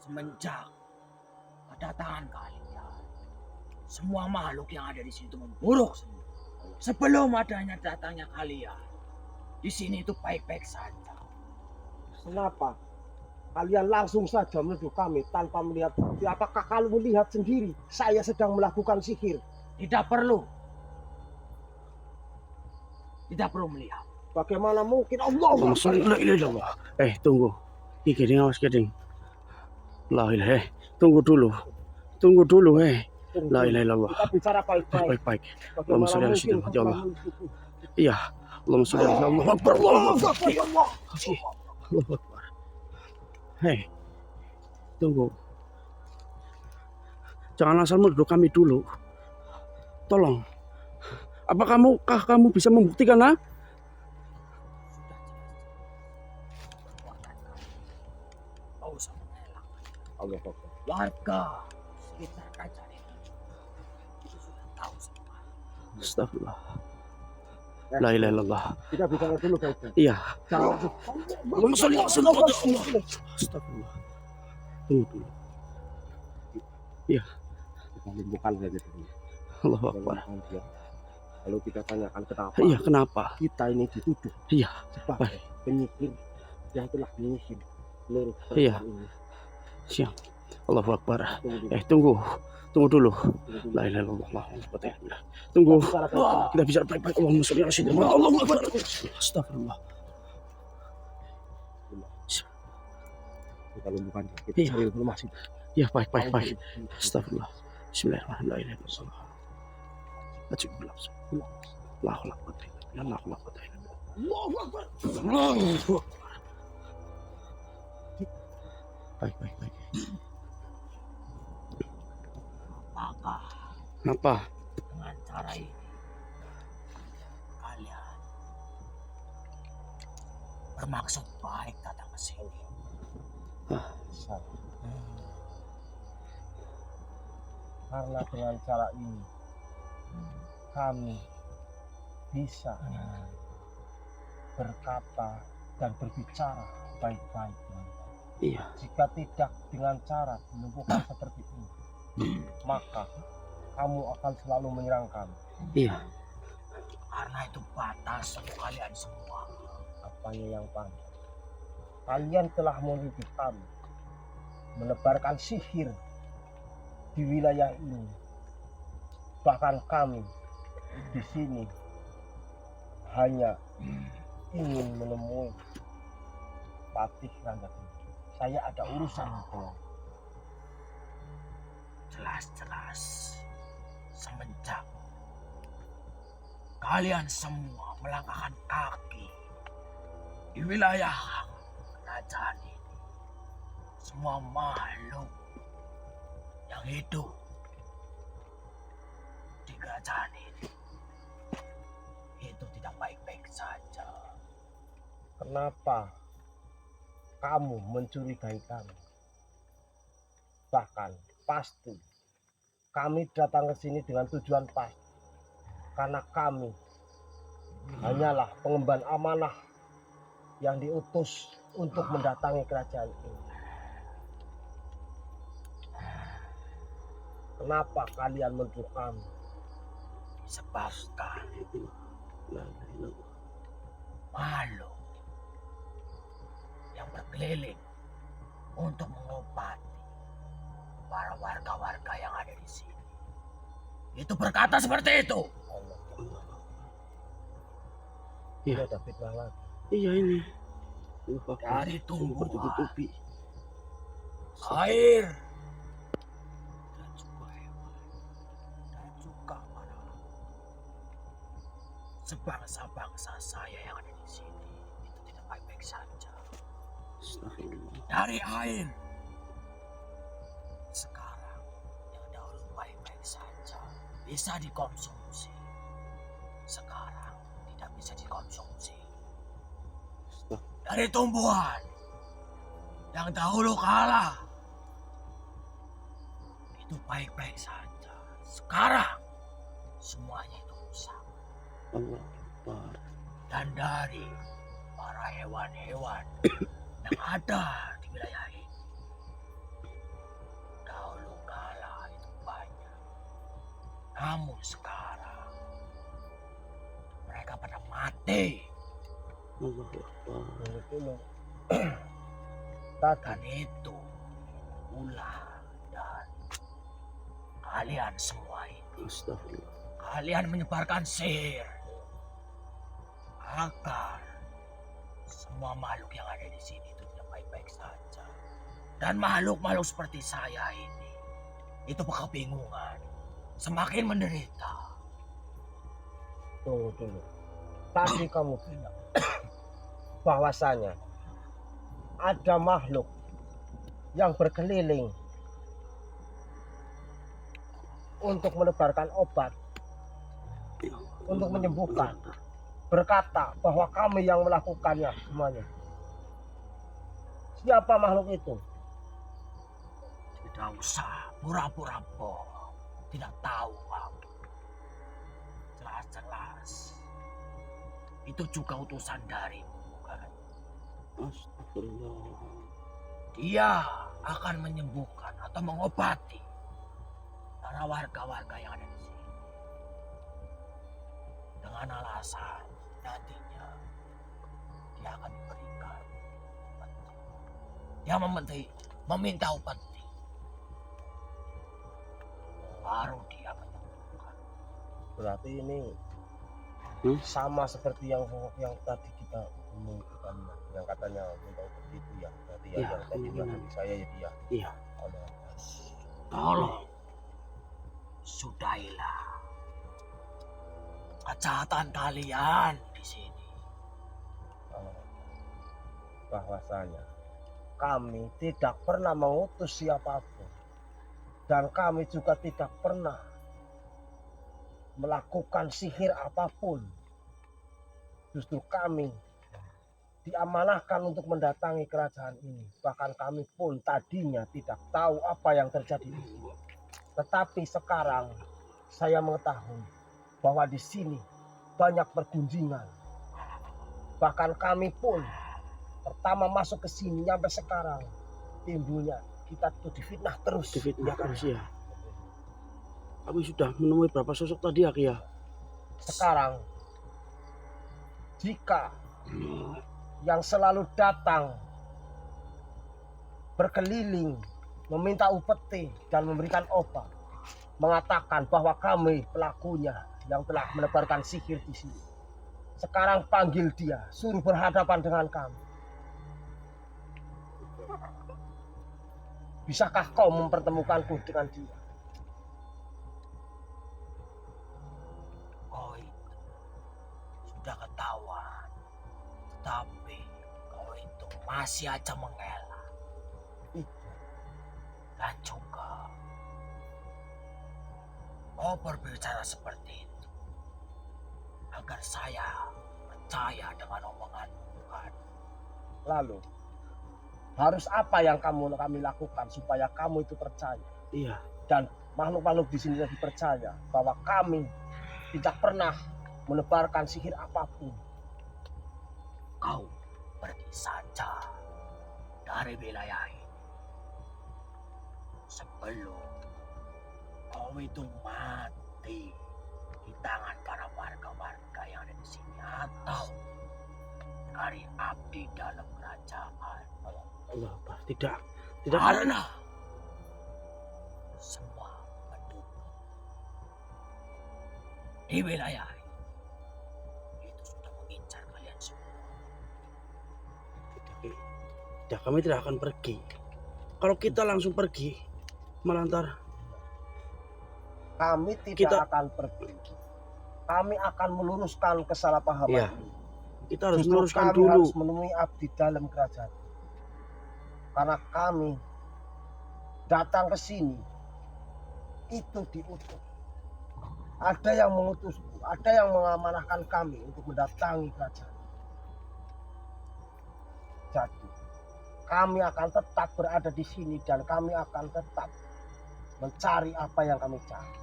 Semenjak kedatangan kalian, semua makhluk yang ada di sini itu memburuk semua. Sebelum adanya datangnya kalian, di sini itu baik-baik saja. Kenapa? Kalian langsung saja menuduh kami tanpa melihat bukti. Apakah kalian melihat sendiri saya sedang melakukan sihir? Tidak perlu. Tidak perlu melihat. Bagaimana mungkin Allah? Tunggu. Iki awas keding. La ilaha. Tunggu dulu. La ilaha illallah. Kita bicara baik-baik. Baik. Bagaimana Allahumma mungkin ya Allah. menuduh? Iya. Allahumma sholli ala Allahu Akbar. Allahu Akbar. Hei. Tunggu. Jangan asal menuduh kami dulu. Tolong. Apakah kamu bisa membuktikan, ha? Allah. Warga sekitar kerajaan itu sudah tahu semua. Astagfirullah. La ilaha illallah. Kita bicara dulu baik-baik. Iya. Jangan Astagfirullah. Tunggu dulu. Iya. kita lumpuhkan saja dulu. Allahu Akbar. Lalu kita tanyakan kenapa? Iya, kenapa? Kita ini dituduh Iya. sebagai penyihir yang telah menyihir seluruh Iya. kerajaan ini. Siap. Allahu Akbar. Tunggu dulu. Tunggu dulu. Tunggu dulu. La ilaha illallah. Allahu Akbar. Tunggu. Bicara baik-baik. Kita bicara baik-baik. Allahumma sholli ala sayyidina Allahu Akbar. Astagfirullah. Kita lumpuhkan. Kita Iya. cari informasi. Ya, baik. Astagfirullah. Bismillahirrahmanirrahim. Ajib billah. La haula wala quwwata illa billah. Allahu Akbar. Baik. Maka Apa? dengan cara ini kalian bermaksud baik datang ke sini. Karena dengan cara ini kami bisa berkata dan berbicara baik-baik. Iya. Jika tidak dengan cara dilumpuhkan seperti ini, maka kamu akan selalu menyerang kami. Iya. Karena itu batas untuk kalian semua. Apanya yang panjang? Kalian telah menuduh kami menebarkan sihir di wilayah ini. Bahkan kami di sini hanya ingin menemui Patih Ranggapura. Saya ada urusan. Jelas-jelas semenjak kalian semua melangkahkan kaki di wilayah kerajaan ini, semua makhluk yang hidup di kerajaan ini itu tidak baik-baik saja. Kenapa kamu mencurigai kami? Bahkan pasti kami datang ke sini dengan tujuan pasti. Karena kami hanyalah pengemban amanah yang diutus untuk mendatangi kerajaan ini. Kenapa kalian menuduh kami? Disebabkan makhluk yang berkeliling untuk mengobati para warga-warga yang ada di sini itu berkata seperti itu. Ini ada fitnah lagi. Iya ini. Dari tumbuhan, bertubi-tubi. air, dan juga hewan, dan juga para sebangsa-bangsa saya yang ada di sini itu tidak baik-baik saja. Astagfirullah. Dari air sekarang yang dahulu baik-baik saja bisa dikonsumsi, sekarang tidak bisa dikonsumsi. Dari tumbuhan yang dahulu kalah itu baik-baik saja, sekarang semuanya itu rusak. Allah Akbar. Dan dari para hewan-hewan yang ada di wilayah ini namun sekarang mereka pada mati. Dulu. Dan itu ulah dari kalian semua ini. Astagfirullah. Kalian menyebarkan sihir agar semua makhluk yang ada di sini itu tidak baik-baik saja. Dan makhluk-makhluk seperti saya ini itu kebingungan, semakin menderita. Tunggu dulu. Tadi kamu bilang bahwasanya ada makhluk yang berkeliling untuk menebarkan obat, untuk menyembuhkan, berkata bahwa kami yang melakukannya semuanya. Siapa makhluk itu? Tidak usah pura-pura bohong. Tidak tahu kamu. Jelas-jelas itu juga utusan darimu, bukan? Astagfirullah. Dia akan menyembuhkan atau mengobati para warga-warga yang ada di sini. Dengan alasan nantinya dia akan diberikan upeti. Dia meminta upeti. Baru dia menyembuhkan. Berarti ini sama seperti yang tadi kita omongkan, yang katanya minta seperti itu ya. Berarti ya, Ya, yang tadi bilang dari saya ya dia. Iya. Tolong sudahilah kejahatan kalian di sini. Bahwasanya kami tidak pernah mengutus siapapun dan kami juga tidak pernah melakukan sihir apapun. Justru kami diamanahkan untuk mendatangi kerajaan ini. Bahkan kami pun tadinya tidak tahu apa yang terjadi di sini. Tetapi sekarang saya mengetahui bahwa di sini banyak pergunjingan. Bahkan kami pun pertama masuk ke sini sampai sekarang timbulnya kita tuh difitnah terus. Difitnah Ya kan? terus ya. Kami sudah menemui berapa sosok tadi ya, Ki ya? Sekarang jika yang selalu datang berkeliling meminta upeti dan memberikan obat, mengatakan bahwa kami pelakunya yang telah menebarkan sihir di sini. Sekarang panggil dia, suruh berhadapan dengan kami. Bisakah kau mempertemukanku dengan dia? Kau itu sudah ketahuan, tapi kau itu masih aja mengelak. Dan juga kau berbicara seperti itu agar saya percaya dengan omonganmu, bukan? Lalu harus apa yang kami lakukan supaya kamu itu percaya Iya. dan makhluk-makhluk di sini lebih percaya bahwa kami tidak pernah menebarkan sihir apapun? Kau pergi saja dari wilayah ini sebelum kau itu mati di tangan para warga-warga yang ada di sini atau dari abdi dalam kerajaan. Allah Akbar. Tidak. Karena semua penduduk di wilayah ini itu sudah mengincar kalian semua. Tidak, kami tidak akan pergi. Kalau kita langsung pergi, melantar. Kami tidak akan pergi. Kami akan meluruskan kesalahpahaman Iya. ini. Kita harus Justru meluruskan kami dulu. harus menemui abdi dalam kerajaan. Karena kami datang ke sini itu diutus. Ada yang mengutus, ada yang mengamanahkan kami untuk mendatangi kerajaan. Jadi kami akan tetap berada di sini dan kami akan tetap mencari apa yang kami cari.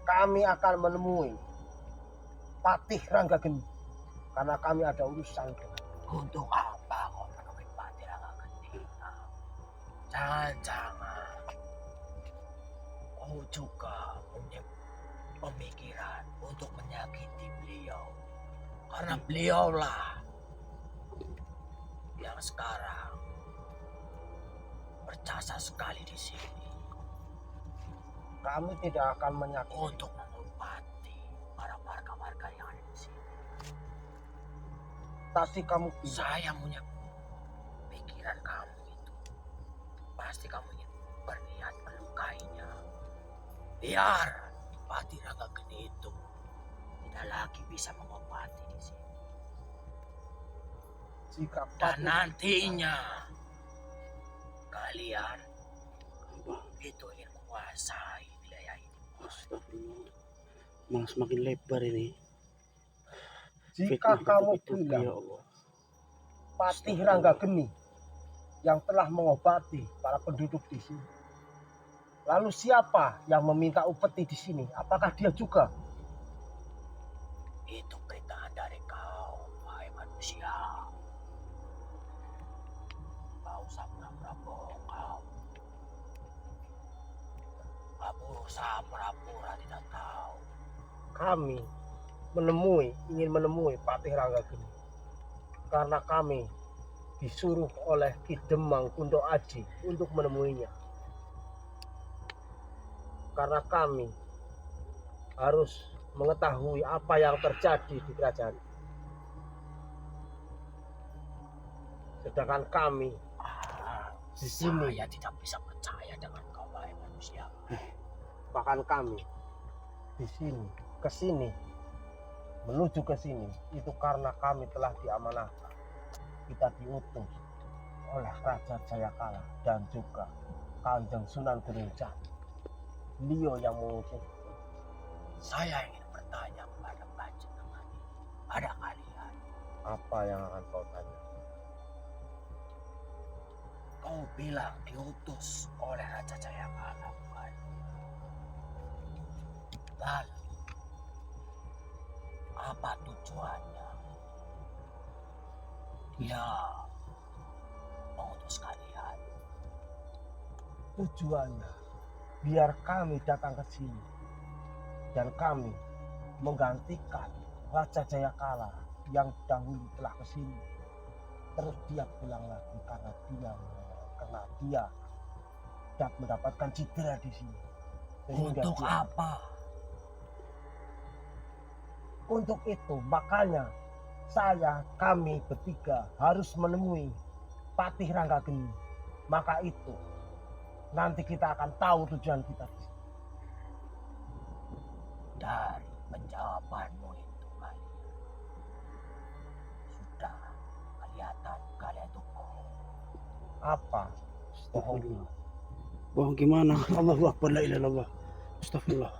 Kami akan menemui Patih Ranggageni karena kami ada urusan dengan. Untuk apa kau menemui Patih Ranggageni? Jangan-jangan kau juga pemikiran untuk menyakiti beliau. Karena beliaulah yang sekarang berjasa sekali di sini Kami tidak akan menyakiti. untuk mengobati para warga-warga yang ada di sini. Tadi kamu bilang Saya punya pikiran kamu itu. Pasti kamu ingin berniat melukainya. Biar Pati Ranggageni itu tidak lagi bisa mengobati di sini. jika Dan Pati nantinya kalian Apa? itu ingin menguasai wilayah ini. Astagfirullah. Malah semakin lebar ini. jika Fitnah kamu betul-betul, bilang ya Allah. Patih Ranggageni yang telah mengobati para penduduk di sini, lalu siapa yang meminta upeti di sini? Apakah dia juga? Itu perintah dari kau, wahai manusia. Kau usah pura-pura bohong kau. Kau berusaha pura-pura tidak tahu. Kami ingin menemui Patih Ranggageni karena kami disuruh oleh Ki Demang Kunto Aji untuk menemuinya. Karena kami harus mengetahui apa yang terjadi di kerajaan. Sedangkan kami di sini, Saya tidak bisa percaya dengan kau, wahai manusia. bahkan kami di sini, ke sini, menuju ke sini, itu karena kami telah diamanahkan. Kita diutus oleh Raja Jayakala dan juga Kanjeng Sunan Gunung Jati. Beliau yang mengutus. Saya ingin bertanya kepada panjenengan. Ada kalian. Apa yang akan kau tanya? Kau bilang diutus oleh Raja Jayakala, bukan? Lalu, apa tujuannya? Dia mengutus kalian. Tujuannya biar kami datang ke sini dan kami menggantikan Raja Jayakala yang dahulu telah ke sini. Terus dia pulang lagi karena dia dapat mendapatkan cedera di sini. Sehingga Untuk dia- apa? Untuk itu makanya kami bertiga harus menemui Patih Ranggageni. Maka itu nanti kita akan tahu tujuan kita di sini. Dari penjawabanmu itu kalian sudah kelihatan kalian itu bohong. Apa? Bohong. Bohong gimana? Allahu Akbar, la ilaha illallah. Astagfirullah.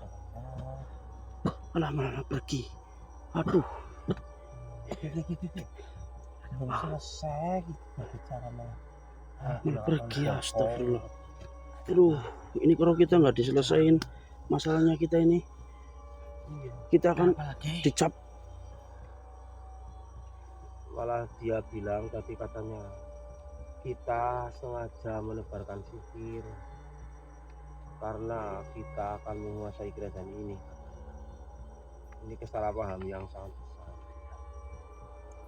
Alah, pergi. Aduh. Belum selesai kita bicara malah. Malah pergi, astagfirullah. Aduh, ini kalau kita nggak diselesain masalahnya kita ini, Iya. kita akan Apalagi dicap. Malah dia bilang tadi katanya kita sengaja menebarkan sihir karena kita akan menguasai kerajaan ini. Ini kesalahpaham yang sangat besar.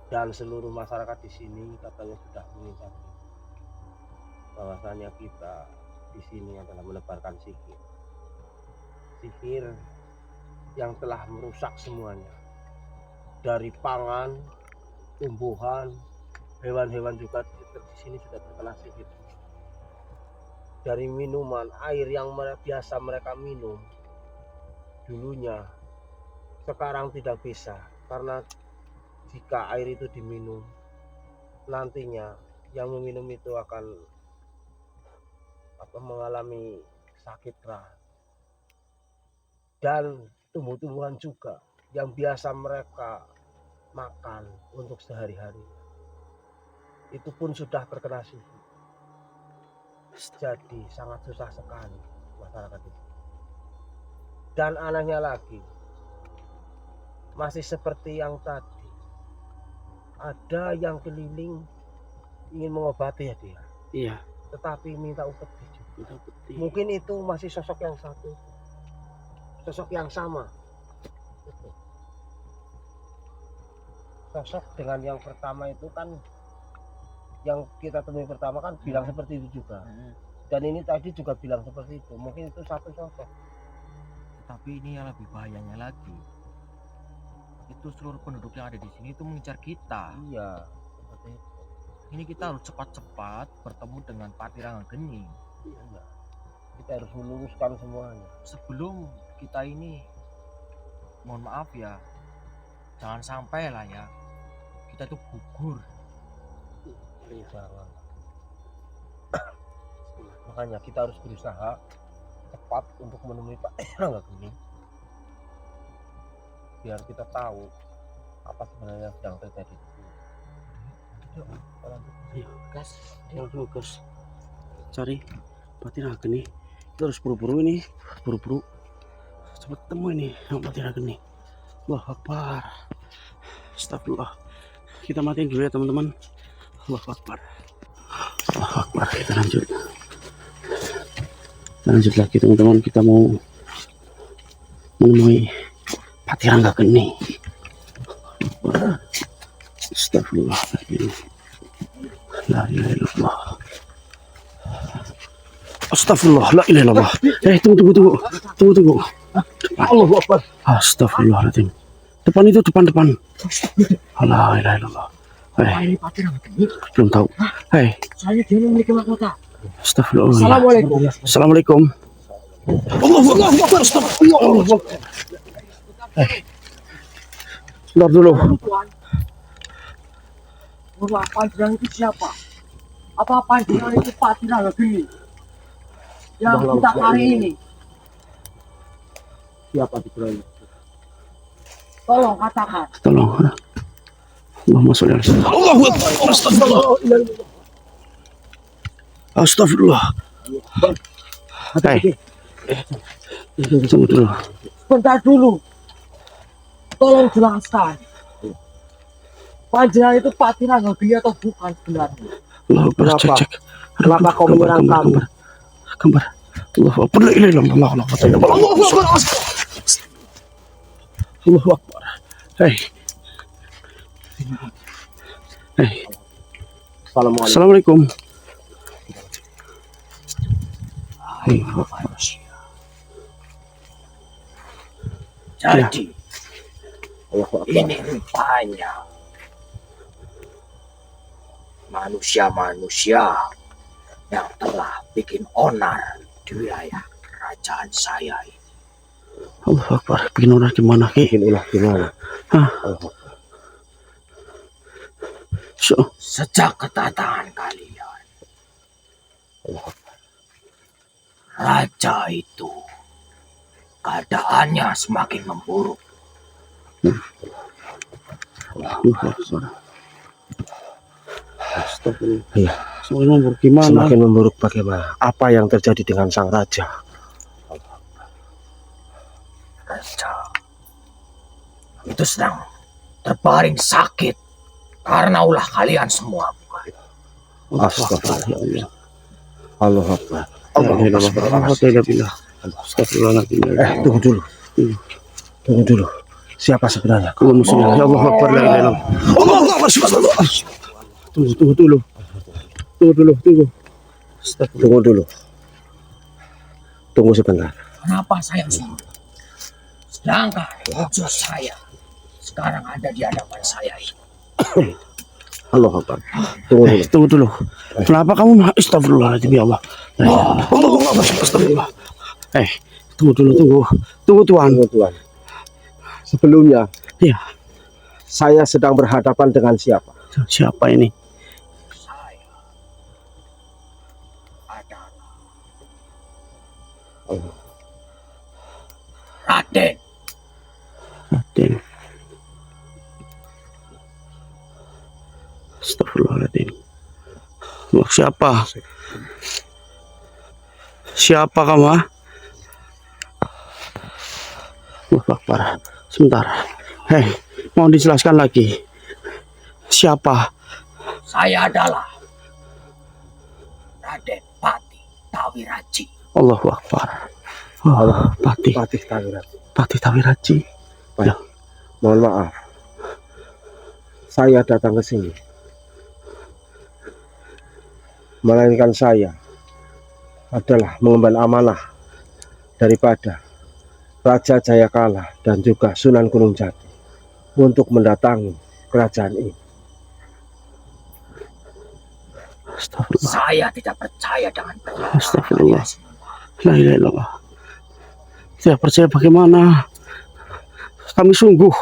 Dan seluruh masyarakat di sini katanya sudah mengincar bahwasanya kita di sini adalah menebarkan sihir. Sihir yang telah merusak semuanya. Dari pangan, tumbuhan, hewan-hewan juga di sini sudah terkena sihir. Dari minuman, air yang biasa mereka minum dulunya sekarang tidak bisa, karena jika air itu diminum nantinya yang meminum itu akan mengalami sakit keras. Dan tumbuh-tumbuhan juga yang biasa mereka makan untuk sehari-hari itu pun sudah terkena sihir. Jadi sangat susah sekali masyarakat itu. Dan anehnya lagi, masih seperti yang tadi, ada yang keliling ingin mengobati ya dia, Iya, tetapi minta upeti juga. kita putih. Mungkin itu masih sosok yang satu, sosok yang sama itu. Sosok dengan yang pertama itu kan, yang kita temui pertama kan bilang seperti itu juga. Dan ini tadi juga bilang seperti itu. Mungkin itu satu sosok. Tapi ini yang lebih bahayanya lagi. Itu seluruh penduduk yang ada di sini itu mengincar kita. Iya, seperti itu. Ini kita harus cepat-cepat bertemu dengan Pati Ranggageni. Iya. Kita harus meluruskan semuanya. Sebelum kita ini, mohon maaf ya, jangan sampai lah ya, kita tuh gugur. Jangan. Makanya kita harus berusaha cepat untuk menemui Pak Ranggageni, biar kita tahu apa sebenarnya yang sedang terjadi di sini. Ayo, gas. Cari Pati Ranggageni. Kita harus buru-buru ini, buru-buru cepat ketemu ini yang Pati Ranggageni. Allahu Akbar. Astagfirullah. Kita matiin dulu ya teman-teman. Allahu Akbar. Allahu Akbar. Kita lanjut. Lanjut lagi teman-teman, kita mau menemui Pati Ranggageni. Astagfirullahaladzim. La ilaha illallah. Astagfirullah, la ilaha illallah. Tunggu. Allahu Akbar. Astagfirullahaladzim. Depan itu, depan. La ilaha illallah. Ini Pati Ranggageni. Belum tahu. Saya dia memiliki mahkota. Astagfirullah. Assalamualaikum. Assalamualaikum. Allahu Akbar. Astagfirullah. Sebentar dulu. Bahwa panjenengan itu siapa? Apa panjenengan itu Pati Ranggageni yang kita cari ini? Siapa di Braya? Tolong katakan. Tolong. Allahumma sholli ala sayyidina. Allahu Akbar. Astagfirullah. Astagfirullah. Tunggu dulu. Sebentar dulu. Tolong jelaskan. Panjenengan itu Pati Ranggageni atau bukan sebenarnya? Allahu Akbar. Kenapa? Cek. Kenapa kau menyerang kami? Gambar. Allahu Akbar. La ilaha illallah. Allahu Akbar. Hei. Assalamualaikum. Jadi, ini rupanya manusia-manusia yang telah bikin onar di wilayah kerajaan saya ini. Allahu Akbar. Bikin onar gimana? Bikin ulah gimana? Hah? Sejak kedatangan kalian, raja itu keadaannya semakin memburuk. Iya. Semakin memburuk gimana? Semakin memburuk bagaimana? Apa yang terjadi dengan sang raja? Raja itu sedang terbaring sakit karena ulah kalian semua, bukan? Astagfirullah. Allahu Akbar. Tunggu dulu. Siapa sebenarnya? Allahu Akbar. Tunggu dulu. Tunggu sebentar. Kenapa saya suruh? Sedangkan wujud saya sekarang ada di hadapan saya ini. Allahu Akbar. Tunggu dulu. Kenapa kamu astagfirullahaladzim ya Allah? Astagfirullah. Tunggu dulu. Tunggu Tuhan. Sebelumnya, Iya. saya sedang berhadapan dengan siapa? Siapa ini? Saya adalah Raden. Astagfirullahaladzim. Siapa? Siapa kamu? Allahu Akbar. Sebentar. Mau dijelaskan lagi. Siapa? Saya adalah Raden Pati Tawiraji. Allahu Akbar. Pati Tawiraji. Ya. Mohon maaf, saya datang ke sini, melainkan saya adalah mengemban amanah daripada Raja Jayakala dan juga Sunan Gunung Jati untuk mendatangi kerajaan ini. Astagfirullah. Saya tidak percaya dengan perkataan Astagfirullah. kalian semua. La ilaha illallah. Tidak percaya bagaimana? Kami sungguh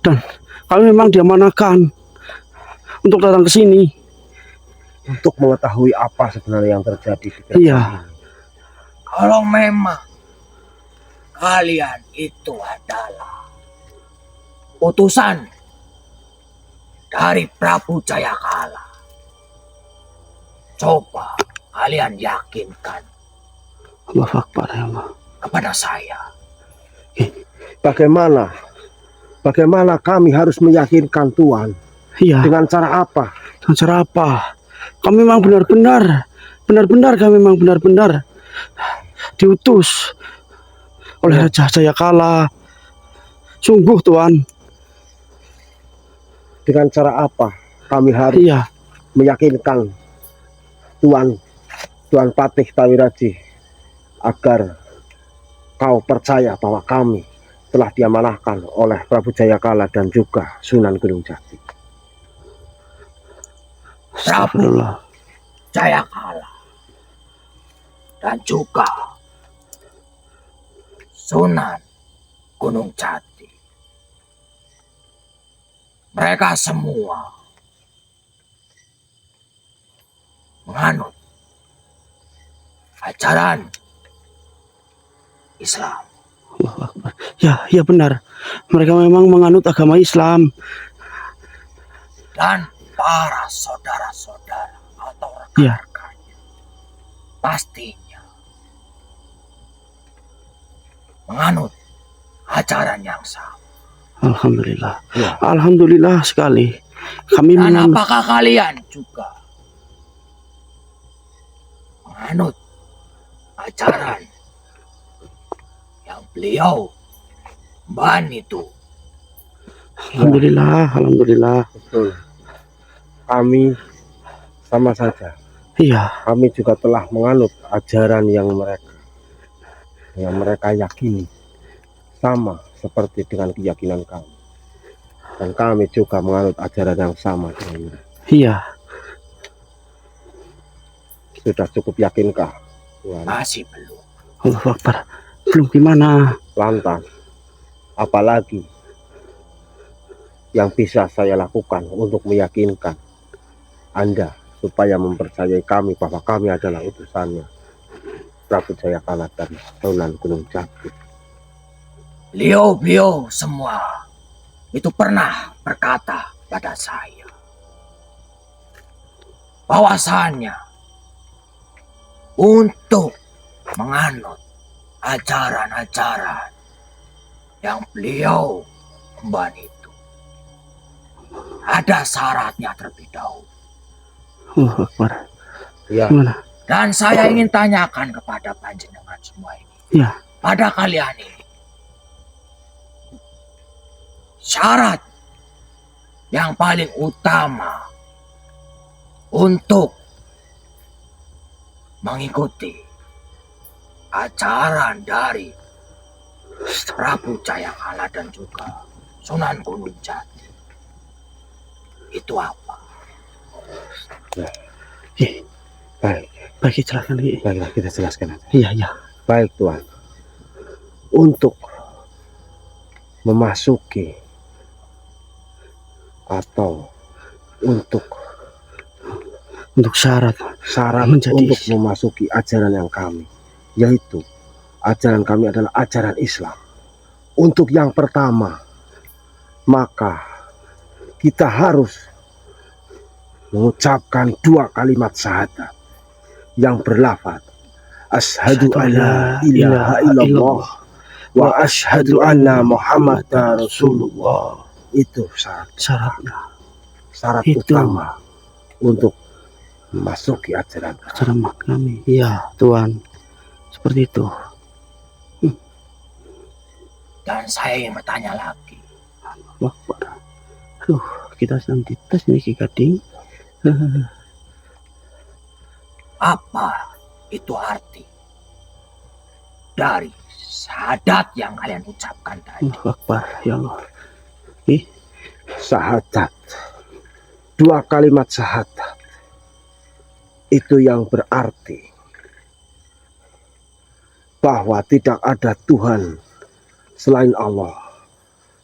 dan kami memang diamanahkan untuk datang ke sini Untuk mengetahui apa sebenarnya yang terjadi di kerajaan Iya. ini. Kalau memang kalian itu adalah utusan dari Prabu Jayakala, coba kalian yakinkan Allahu Akbar ya Allah. kepada saya. Bagaimana kami harus meyakinkan Tuhan? Iya. Dengan cara apa? Dengan cara apa? Kami memang benar-benar kami memang benar-benar diutus oleh Raja Jayakala. Sungguh Tuhan. Dengan cara apa kami harus Iya. meyakinkan Tuan Patih Tawiraji agar kau percaya bahwa kami telah diamanahkan oleh Prabu Jayakala dan juga Sunan Gunung Jati. Prabu Astagfirullah. Jayakala dan juga Sunan Gunung Jati. Mereka semua menganut ajaran Islam. Allahu Akbar. Ya benar. Mereka memang menganut agama Islam. Dan para saudara-saudara atau Iya. rekan-rekannya pastinya menganut ajaran yang sama. Alhamdulillah. Ya. Alhamdulillah sekali. Kami Dan menganut. apakah kalian juga menganut ajaran yang beliau ban itu? Alhamdulillah. Betul. Kami sama saja. Iya. Kami juga telah menganut ajaran yang mereka yakini, sama seperti dengan keyakinan kami. Dan kami juga menganut ajaran yang sama dengan mereka. Iya. Sudah cukup yakinkah, Tuhan? Masih belum. Allahu Akbar. Belum gimana? Lantas, apalagi yang bisa saya lakukan untuk meyakinkan Anda supaya mempercayai kami bahwa kami adalah utusannya Prabu Jayakala dan Sunan Gunung Jati. Beliau semua itu pernah berkata pada saya bahwasannya untuk menganut ajaran-ajaran yang beliau emban itu ada syaratnya terlebih dahulu. Allahu Akbar. Ya, Gimana? Dan saya ingin tanyakan kepada panjenengan semua ini, Ya. pada kalian ini, syarat yang paling utama untuk mengikuti ajaran dari Prabu Jayakala dan juga Sunan Gunung Jati itu apa? baik. Bagi jelaskan lagi. Baiklah, kita jelaskan aja. Iya. Baik, Tuhan. Untuk memasuki atau untuk Syarat menjadi untuk memasuki ajaran yang kami, yaitu ajaran kami adalah ajaran Islam. Untuk yang pertama, maka kita harus mengucapkan 2 kalimat syahadat yang berlafaz asyhadu alla ilaha illallah wa asyhadu anna muhammadar rasulullah. Itu syaratnya. syarat Itu. utama untuk memasuki ajaran Kami. Iya, Tuhan. Seperti itu. Dan saya ingin bertanya lagi, Akbar. Aduh, kita sedang dites ini Ki Gading. Apa itu arti dari syahadat yang kalian ucapkan tadi? Akbar, ya Allah. Syahadat. 2 kalimat syahadat. Itu yang berarti bahwa tidak ada Tuhan selain Allah.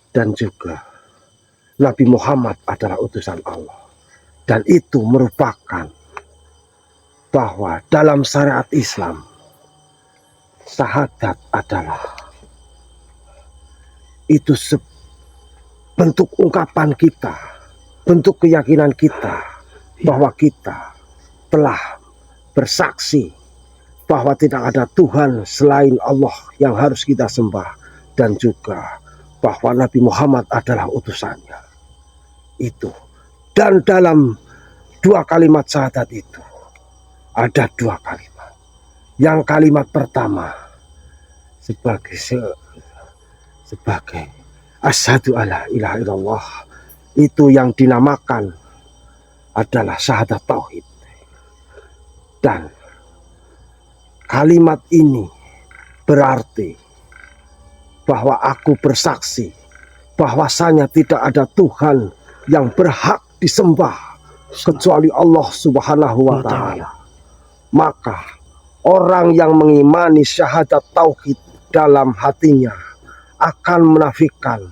Dan juga Nabi Muhammad adalah utusan Allah. Dan itu merupakan bahwa dalam syariat Islam, syahadat adalah itu bentuk ungkapan kita, bentuk keyakinan kita bahwa kita telah bersaksi bahwa tidak ada Tuhan selain Allah yang harus kita sembah, dan juga bahwa Nabi Muhammad adalah utusannya. Itu. Dan dalam 2 kalimat syahadat itu ada 2 kalimat. Yang kalimat pertama sebagai asyhadu alla ilaha illallah, itu yang dinamakan adalah syahadat tauhid. Dan kalimat ini berarti bahwa aku bersaksi bahwasanya tidak ada Tuhan yang berhak disembah kecuali Allah Subhanahu wa Ta'ala. Maka orang yang mengimani syahadat tauhid dalam hatinya akan menafikan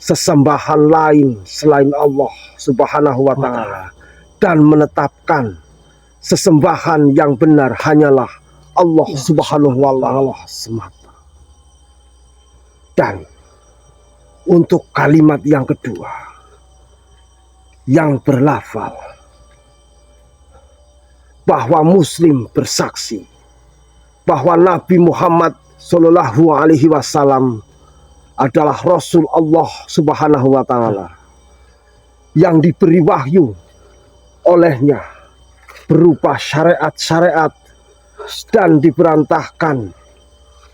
sesembahan lain selain Allah Subhanahu wa Ta'ala, dan menetapkan sesembahan yang benar hanyalah Allah Subhanahu wa Ta'ala semata. Dan untuk kalimat yang kedua yang berlafal bahwa Muslim bersaksi bahwa Nabi Muhammad Shallallahu Alaihi Wasallam adalah Rasul Allah Subhanahu wa Ta'ala yang diberi wahyu olehnya berupa syariat-syariat dan diperintahkan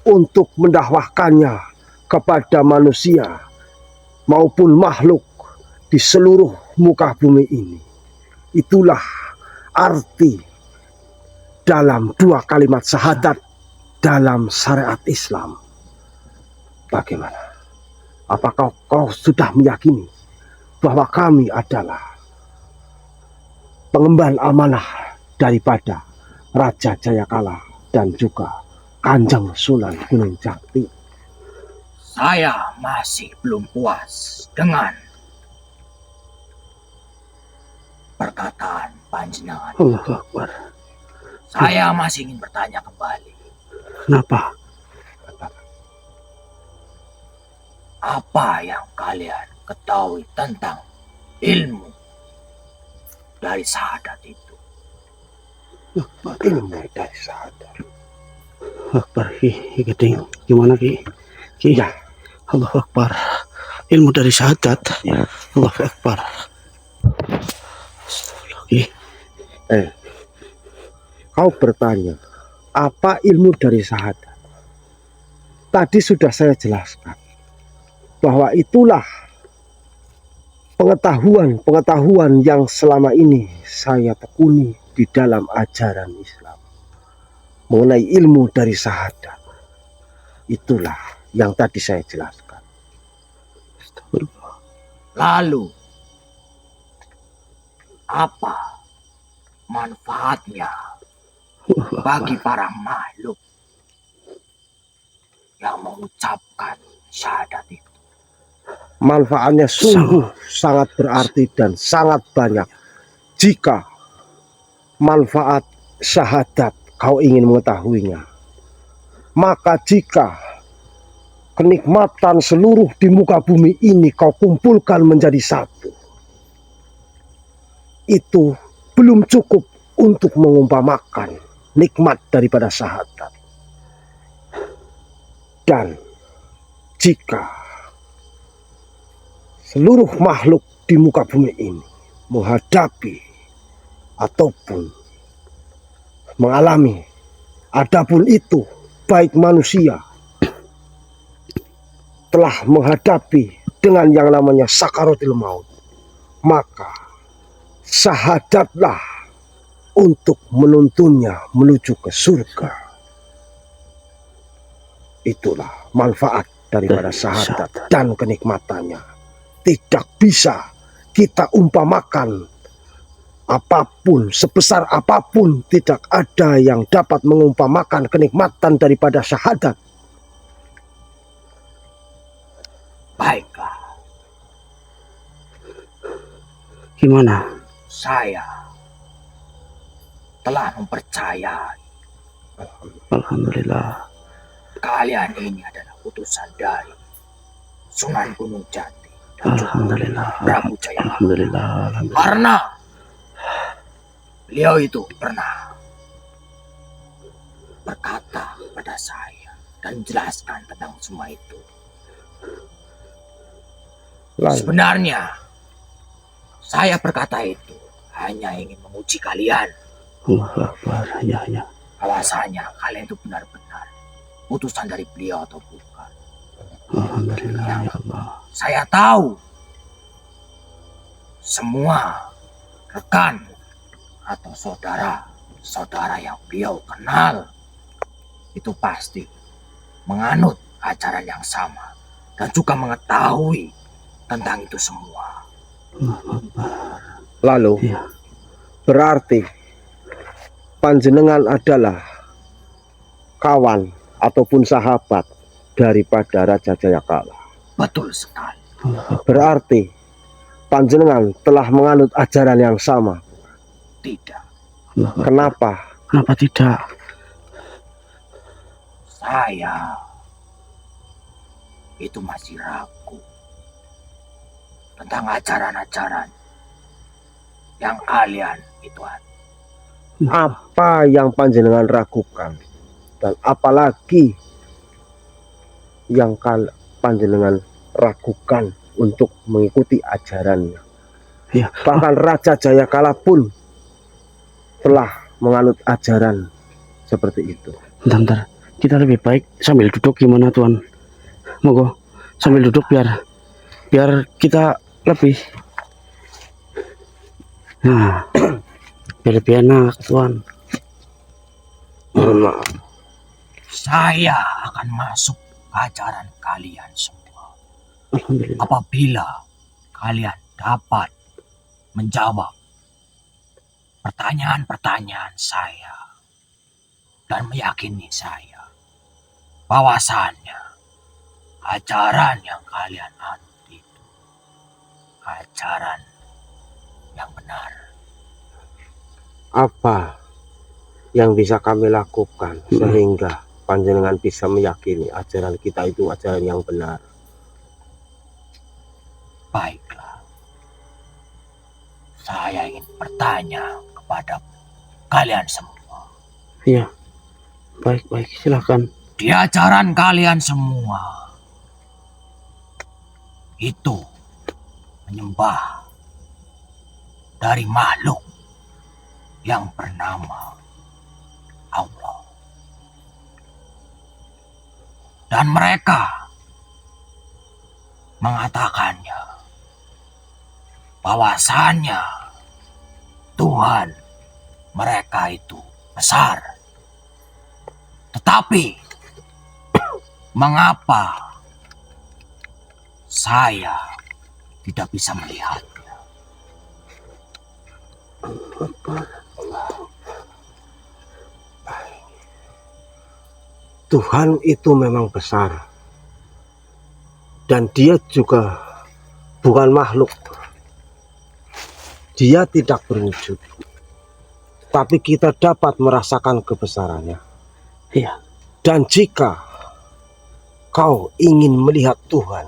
untuk mendakwahkannya kepada manusia maupun makhluk di seluruh muka bumi ini. Itulah arti dalam 2 kalimat syahadat dalam syariat Islam. Bagaimana? Apakah kau sudah meyakini bahwa kami adalah pengemban amanah daripada Raja Jayakala dan juga Kanjeng Sunan Gunung Jati? Saya masih belum puas dengan perkataan panjenengan. Allahu Akbar. Saya masih ingin bertanya kembali. Kenapa? Apa yang kalian ketahui tentang ilmu dari syahadat itu? Ilmu dari syahadat. Akbar, Ki Gading. Gimana Ki? Ki? Ya. Allahu Akbar. Ilmu dari syahadat. Ya. Allahu Akbar. Ki. Kau bertanya, apa ilmu dari syahadat? Tadi sudah saya jelaskan bahwa itulah pengetahuan yang selama ini saya tekuni di dalam ajaran Islam mengenai ilmu dari syahadat. Itulah yang tadi saya jelaskan. Lalu, apa manfaatnya bagi para makhluk yang mengucapkan syahadat itu? Manfaatnya sungguh sangat berarti dan sangat banyak. Jika manfaat syahadat kau ingin mengetahuinya, maka jika kenikmatan seluruh di muka bumi ini kau kumpulkan menjadi satu, itu belum cukup untuk mengumpamakan nikmat daripada syahadat. Dan jika seluruh makhluk di muka bumi ini menghadapi ataupun mengalami, adapun itu baik manusia telah menghadapi dengan yang namanya sakaratul maut, maka syahadatlah untuk menuntunnya menuju ke surga. Itulah manfaat daripada syahadat dan kenikmatannya. Tidak bisa kita umpamakan. Apapun, sebesar apapun, tidak ada yang dapat mengumpamakan kenikmatan daripada syahadat. Baiklah, Gimana? saya telah mempercayai Alhamdulillah. kalian ini adalah utusan dari Sunan Gunung Jati dan juga Alhamdulillah. Prabu Jaya. Alhamdulillah. Alhamdulillah. Karena beliau itu pernah berkata pada saya dan menjelaskan tentang semua itu. Lalu, Sebenarnya saya berkata itu hanya ingin menguji kalian. Allahu Akbar. Ya, ya. Bahwasanya kalian itu benar-benar utusan dari beliau atau bukan. Alhamdulillah ya Allah. Saya tahu semua rekan atau saudara yang beliau kenal itu pasti menganut ajaran yang sama dan juga mengetahui tentang itu semua. lalu Ya. berarti panjenengan adalah kawan ataupun sahabat daripada Raja Jayakala. Betul sekali. Berarti panjenengan telah menganut ajaran yang sama. Tidak. Kenapa? Kenapa tidak? Saya itu masih ragu tentang ajaran-ajaran yang kalian itu ada. Apa yang panjenengan ragukan? Dan apalagi yang panjenengan ragukan untuk mengikuti ajarannya? Ya. Bahkan Raja Jayakala pun telah menganut ajaran seperti itu. Bentar. Kita lebih baik sambil duduk gimana Tuan? Mogo sambil duduk biar kita lebih biar lebih enak Tuan. Mohon maaf. Saya akan masuk ke ajaran kalian semua Alhamdulillah. apabila kalian dapat menjawab pertanyaan-pertanyaan saya dan meyakini saya bahwasannya ajaran yang kalian anut itu ajaran yang benar. Apa yang bisa kami lakukan sehingga panjenengan bisa meyakini ajaran kita itu ajaran yang benar? Baiklah, saya ingin bertanya kepada kalian semua. Iya. Baik, silakan. Di ajaran kalian semua itu menyembah dari makhluk yang bernama Allah. Dan mereka mengatakannya bahwasannya Tuhan mereka itu besar. Tetapi mengapa saya tidak bisa melihatnya? Tuhan itu memang besar, dan dia juga bukan makhluk. Dia tidak berwujud, tapi kita dapat merasakan kebesarannya. Iya. Dan jika kau ingin melihat Tuhan,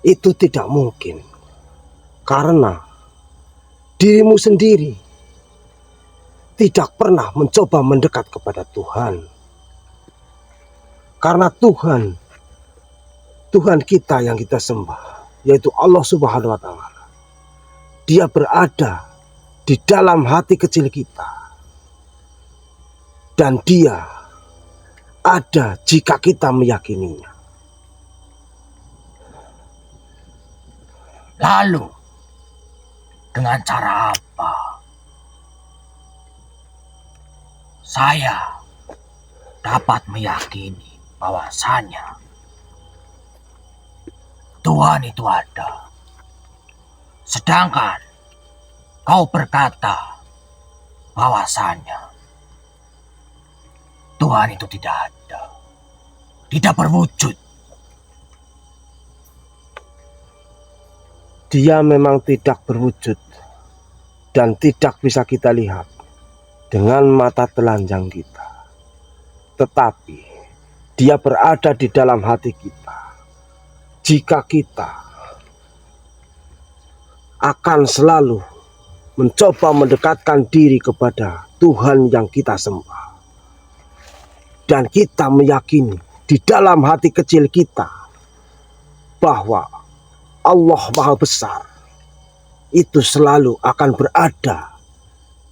itu tidak mungkin, karena dirimu sendiri tidak pernah mencoba mendekat kepada Tuhan. Karena Tuhan kita yang kita sembah, yaitu Allah Subhanahu wa Ta'ala, Dia berada di dalam hati kecil kita, dan Dia berada jika kita meyakininya. Lalu, dengan cara apa saya dapat meyakini bahwasanya Tuhan itu ada, sedangkan kau berkata bahwasanya Tuhan itu tidak ada, tidak berwujud? Dia memang tidak berwujud dan tidak bisa kita lihat dengan mata telanjang kita. Tetapi dia berada di dalam hati kita. Jika kita akan selalu mencoba mendekatkan diri kepada Tuhan yang kita sembah, dan kita meyakini di dalam hati kecil kita bahwa Allah Maha Besar itu selalu akan berada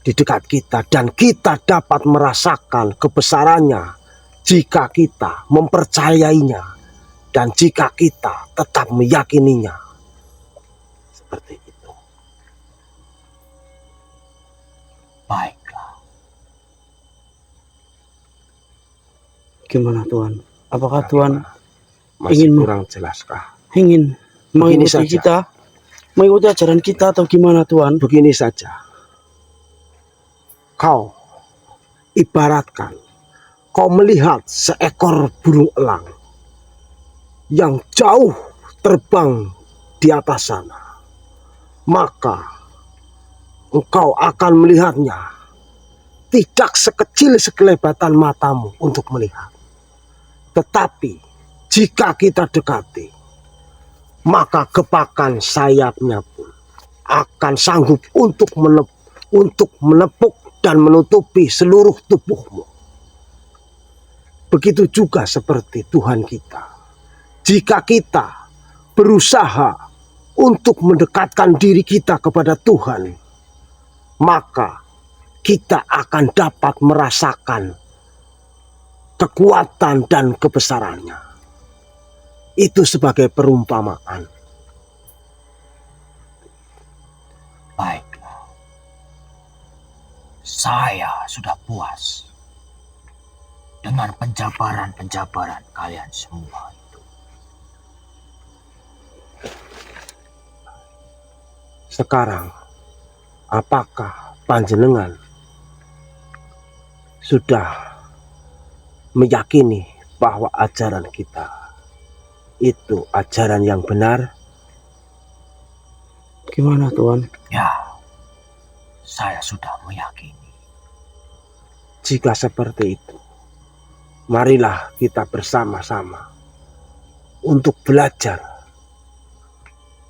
di dekat kita, dan kita dapat merasakan kebesarannya jika kita mempercayainya dan jika kita tetap meyakininya. Seperti itu. Baiklah. Gimana Tuhan? Apakah Tuhan Masih ingin kurang jelaskah? ingin Begini mengikuti saja. kita, mengikuti ajaran kita, atau gimana Tuhan? Begini saja. Kau ibaratkan kau melihat seekor burung elang yang jauh terbang di atas sana, maka engkau akan melihatnya tidak sekecil sekelebatan matamu untuk melihat. Tetapi jika kita dekati, maka kepakan sayapnya pun akan sanggup untuk menepuk dan menutupi seluruh tubuhmu. Begitu juga seperti Tuhan kita. Jika kita berusaha untuk mendekatkan diri kita kepada Tuhan, maka kita akan dapat merasakan kekuatan dan kebesarannya. Itu sebagai perumpamaan. Baiklah. Saya sudah puas dengan penjabaran-penjabaran kalian semua itu. Sekarang, apakah panjenengan sudah meyakini bahwa ajaran kita itu ajaran yang benar? Gimana Tuhan? Ya, saya sudah meyakini. Jika seperti itu, marilah kita bersama-sama untuk belajar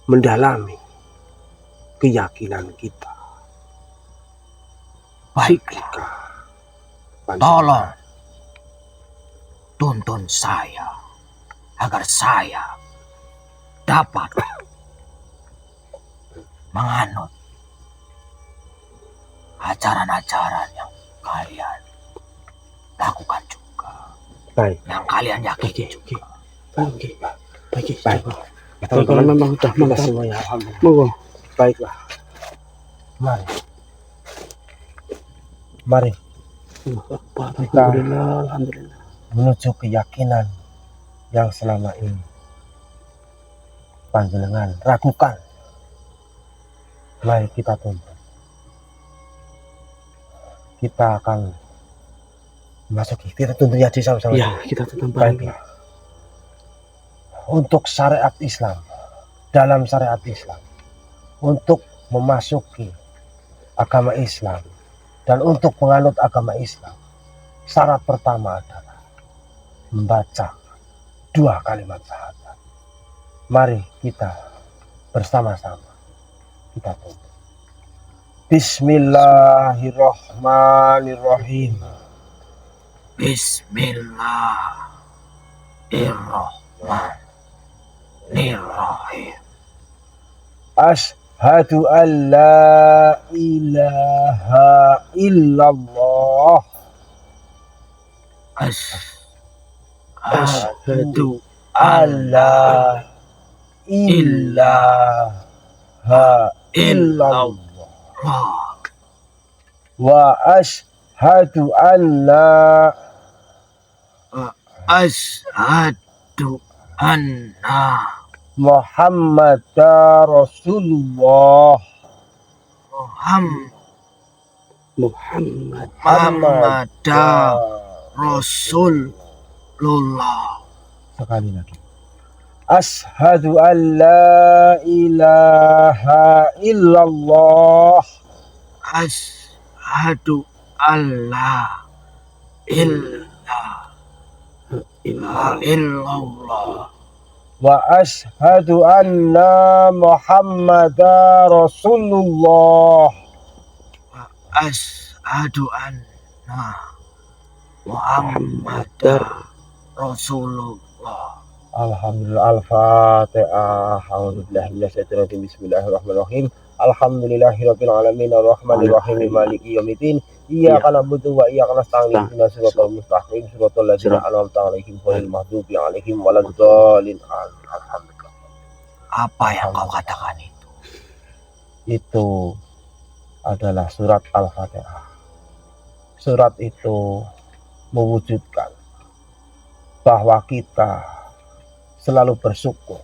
mendalami keyakinan kita. Baiklah, tolong tuntun saya agar saya dapat menganut ajaran-ajaran yang kalian lakukan juga, Baik, yang kalian yakini Oke, juga. Oke, baik. baik. Kalau Teman-teman, memang sudah kita mantap, semuanya alhamdulillah. monggo. Baiklah. Mari Alhamdulillah, alhamdulillah. menuju keyakinan yang selama ini panjenengan ragukan. Mari kita tuntun. Kita akan memasuki, kita tuntun ya sama-sama. Ya, kita tetap bareng. Baiklah. Untuk syariat Islam, dalam syariat Islam, untuk memasuki agama Islam dan untuk menganut agama Islam, syarat pertama adalah membaca 2 kalimat syahadat. Mari kita bersama-sama kita tuntut. Bismillahirrahmanirrahim. Bismillahirrahmanirrahim. Ashhadu an la ilaha illallah. Asyhadu alla ilaha illallah wa ashhadu anna asyhadu anna Muhammadar Rasulullah Muhammad Muhammadar Rasulullah. Sekali lagi. Ashhadu an la ilaha illallah. Asyhadu alla ilaha illallah. Wa ashhadu anna Muhammadar Rasulullah. Asyhadu anna Muhammadar Rasulullah. Alhamdulillah. Al-Fatihah. A'udzubillahi minasyaitonir rajim. Bismillahirrahmanirrahim. Alhamdulillahirabbil alamin arrahmanirrahim maliki yaumiddin. Iyyaka na'budu wa iyyaka nasta'in. Ihdinas siratal mustaqim. Siratal ladzina an'amta 'alaihim ghairil maghdubi 'alaihim waladdallin. Alhamdulillah. Apa yang kau katakan itu? Itu adalah surat Al-Fatihah. Surat itu mewujudkan bahwa kita selalu bersyukur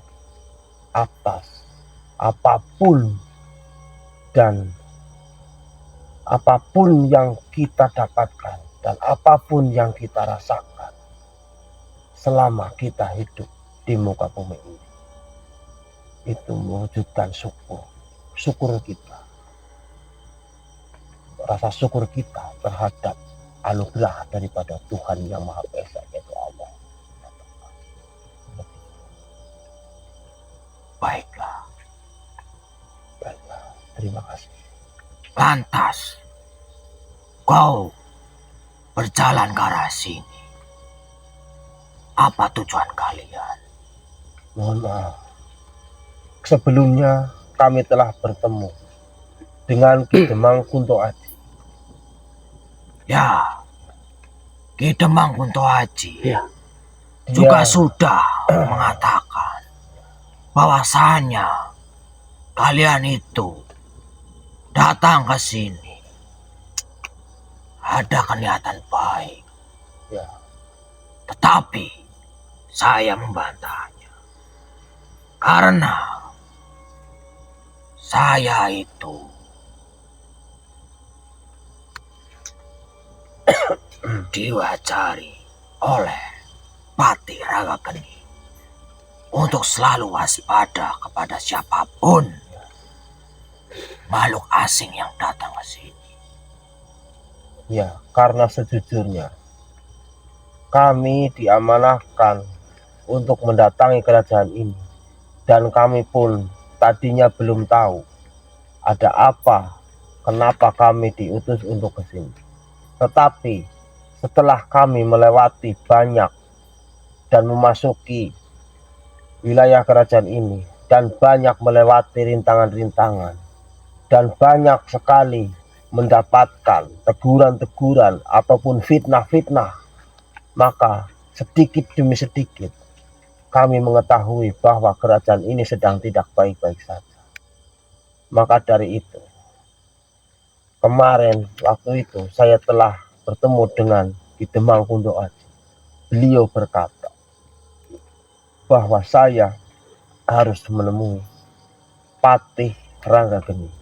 atas apapun dan apapun yang kita dapatkan dan apapun yang kita rasakan selama kita hidup di muka bumi ini. Itu mewujudkan syukur kita, rasa syukur kita terhadap anugerah daripada Tuhan yang Maha Esa, yaitu Allah. Baiklah. Terima kasih. Lantas, kau berjalan ke arah sini. Apa tujuan kalian? Mohon maaf. Sebelumnya kami telah bertemu dengan Ki Demang Kunto Aji. Ya, Ki Demang Kunto Aji Ya. juga Dia- sudah mengatakan bahwasanya kalian itu datang ke sini ada kelihatan baik. Ya. Tetapi saya membantahnya karena saya itu diwajari oleh Patih Ragageni untuk selalu waspada kepada siapapun makhluk asing yang datang ke sini. Ya, karena sejujurnya kami diamanahkan untuk mendatangi kerajaan ini, dan kami pun tadinya belum tahu ada apa, kenapa kami diutus untuk ke sini. Tetapi setelah kami melewati banyak dan memasuki wilayah kerajaan ini dan banyak melewati rintangan-rintangan dan banyak sekali mendapatkan teguran-teguran ataupun fitnah-fitnah, maka sedikit demi sedikit kami mengetahui bahwa kerajaan ini sedang tidak baik-baik saja. Maka dari itu, kemarin waktu itu saya telah bertemu dengan Ki Demang Kunto Aji. Beliau berkata bahwa saya harus menemui Patih Ragageni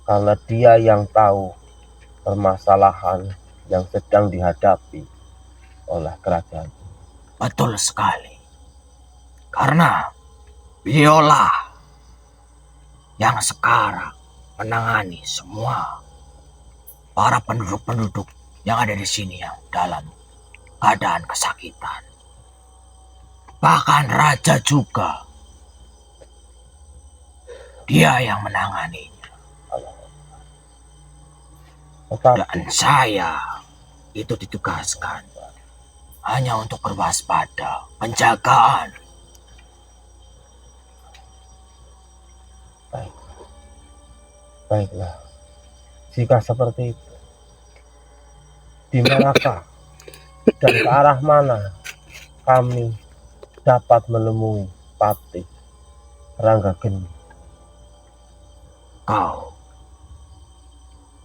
karena dia yang tahu permasalahan yang sedang dihadapi oleh kerajaan. Betul sekali. Karena beliaulah yang sekarang menangani semua para penduduk-penduduk yang ada di sini yang dalam keadaan kesakitan. Bahkan raja juga dia yang menanganinya. Tetapi Dan saya itu ditugaskan hanya untuk berwaspada, penjagaan. baiklah, jika seperti itu, di manakah dan ke arah mana kami dapat menemui Patih Ranggageni? Kau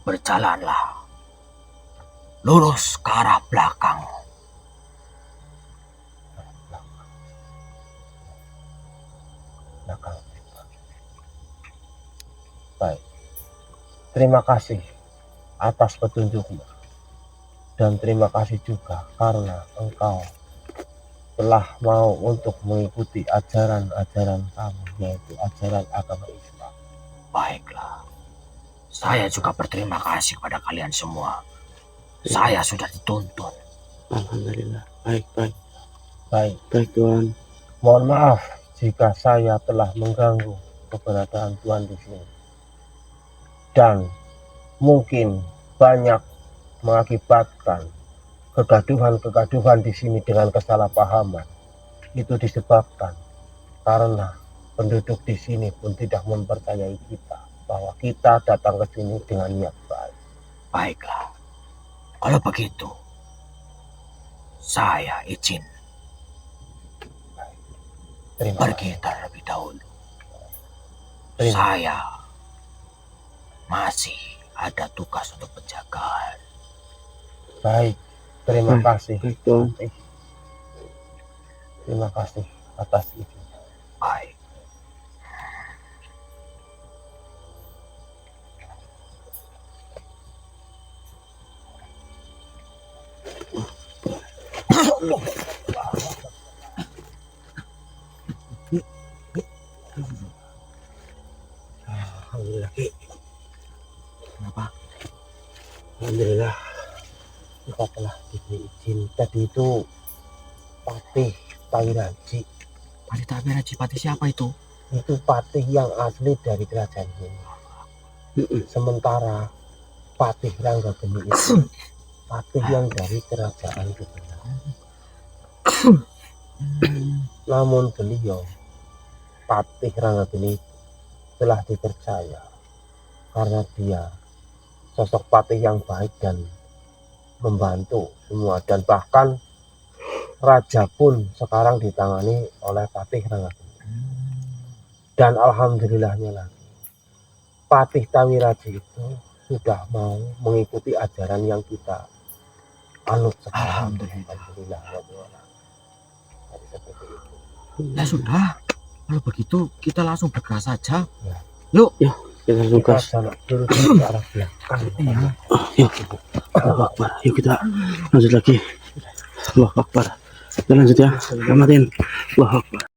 berjalanlah lurus ke arah belakang. Baik, terima kasih atas petunjukmu, dan terima kasih juga karena engkau telah mau untuk mengikuti ajaran-ajaran kami, yaitu ajaran agama Islam. Baiklah, saya juga berterima kasih kepada kalian semua. Saya sudah dituntun. Alhamdulillah. Baik, baik. Baik, Tuan. mohon maaf jika saya telah mengganggu keberadaan Tuhan di sini, dan mungkin banyak mengakibatkan kegaduhan di sini dengan kesalahpahaman. Itu disebabkan karena penduduk di sini pun tidak mempercayai kita bahwa kita datang ke sini dengan niat baik. Baiklah, kalau begitu saya izin pergi terlebih dahulu. Saya masih ada tugas untuk penjagaan. Baik, terima kasih. Baik, Tuan. Terima kasih atas itu. Baik. Alhamdulillah, Ki. Kenapa? Alhamdulillah kita telah diberi izin. Tadi itu Patih Tawiraji. Patih Tawiraji, Patih siapa itu? Itu Patih yang asli dari kerajaan ini. Sementara Patih Ranggageni itu Patih yang dari kerajaan kita. Namun beliau, Patih Ranggageni, telah dipercaya karena dia sosok patih yang baik dan membantu semua, dan bahkan raja pun sekarang ditangani oleh Patih Ranggageni. Dan alhamdulillahnya lagi, Patih Tawiraji itu sudah mau mengikuti ajaran yang kita anut sekarang. Alhamdulillah. Jadi seperti itu. Ya sudah, kalau begitu kita langsung bergerak saja. Ya. Yuk. Kita Kita tugas. jalan dulu ke arah belakang. Iya. Yuk. Allahu Akbar. Yuk kita lanjut lagi. Allahu Akbar. Kita lanjut ya. Amatin. Allahu Akbar.